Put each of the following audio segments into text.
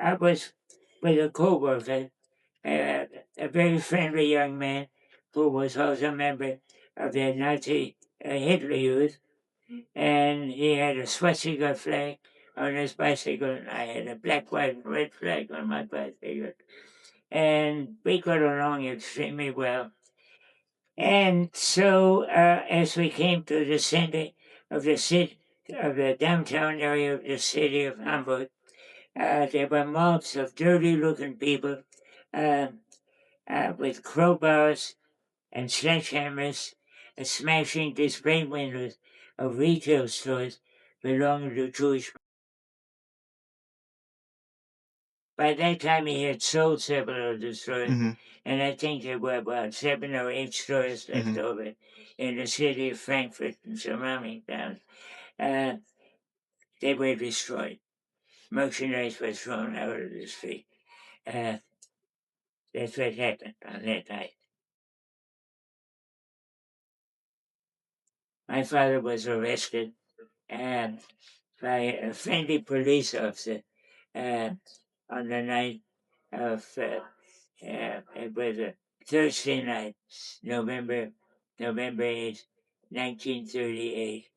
I was with a co-worker, a very friendly young man who was also a member of the Nazi Hitler Youth, and he had a swastika flag on his bicycle, and I had a black, white, and red flag on my bicycle. And we got along extremely well. And so, as we came to the center of the city, of the downtown area of the city of Hamburg, there were mobs of dirty-looking people uh, with crowbars and sledgehammers smashing display windows of retail stores belonging to Jewish. By that time, he had sold several of the stores, Mm-hmm. and I think there were about 7 or 8 stores left Mm-hmm. over in the city of Frankfurt and surrounding towns. Uh, they were destroyed. Merchandise was thrown out of the street. Uh, that's what happened on that night. My father was arrested by a friendly police officer uh, on the night of, it was a Thursday night, November, November 8th, 1938.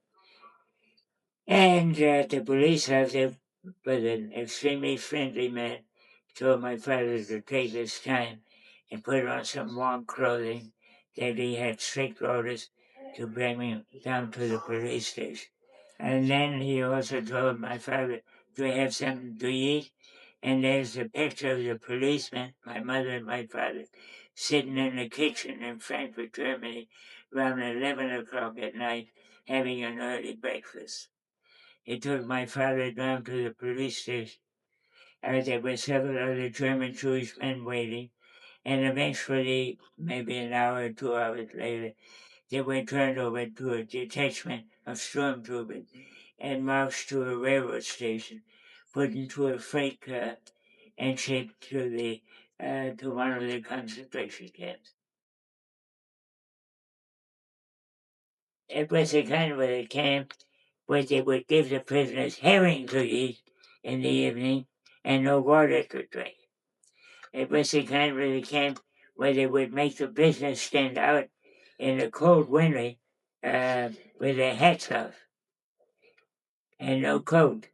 And the police officer was an extremely friendly man, told my father to take his time and put on some warm clothing, that he had strict orders to bring me down to the police station. And then he also told my father to have something to eat. And there's a picture of the policeman, my mother and my father, sitting in the kitchen in Frankfurt, Germany, around 11 o'clock at night, having an early breakfast. He took my father down to the police station. There were several other German Jewish men waiting, and eventually, maybe an hour or 2 hours later, they were turned over to a detachment of stormtroopers and marched to a railroad station, put into a freight car, and shipped to one of the concentration camps. It was a kind of a camp where they would give the prisoners herring to eat in the evening and no water to drink. It was the kind of a camp where they would make the prisoners stand out in the cold winter with their hats off and no coat.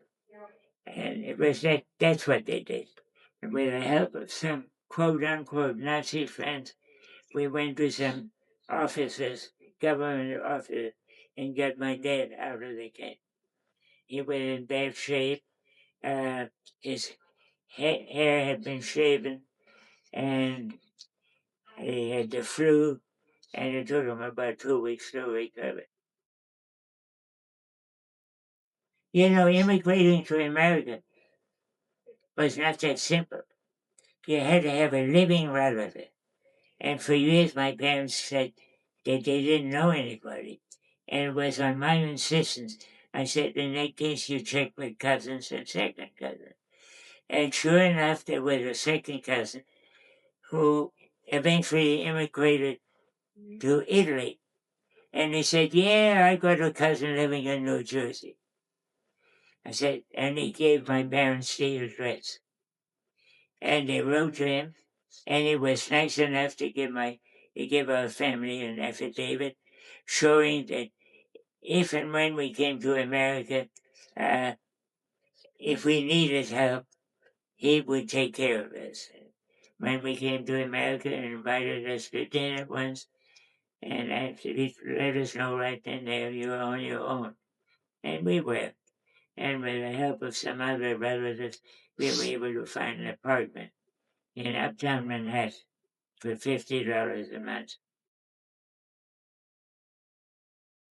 And it was that's what they did. And with the help of some quote unquote Nazi friends, we went to some offices, government offices, and got my dad out of the camp. He was in bad shape. His hair had been shaven, and he had the flu, and it took him about 2 weeks to recover. You know, immigrating to America was not that simple. You had to have a living relative. And for years, my parents said that they didn't know anybody. And it was on my insistence. I said, in that case, you check with cousins and second cousins. And sure enough, there was a second cousin who eventually immigrated to Italy. And he said, yeah, I got a cousin living in New Jersey. I said, and he gave my parents the address. And they wrote to him, and he was nice enough to give our family an affidavit showing that if and when we came to America, uh, if we needed help, he would take care of us. When we came to America and invited us to dinner once, and actually let us know right then there you're on your own. And we were. And with the help of some other relatives, we were able to find an apartment in uptown Manhattan for $50 a month.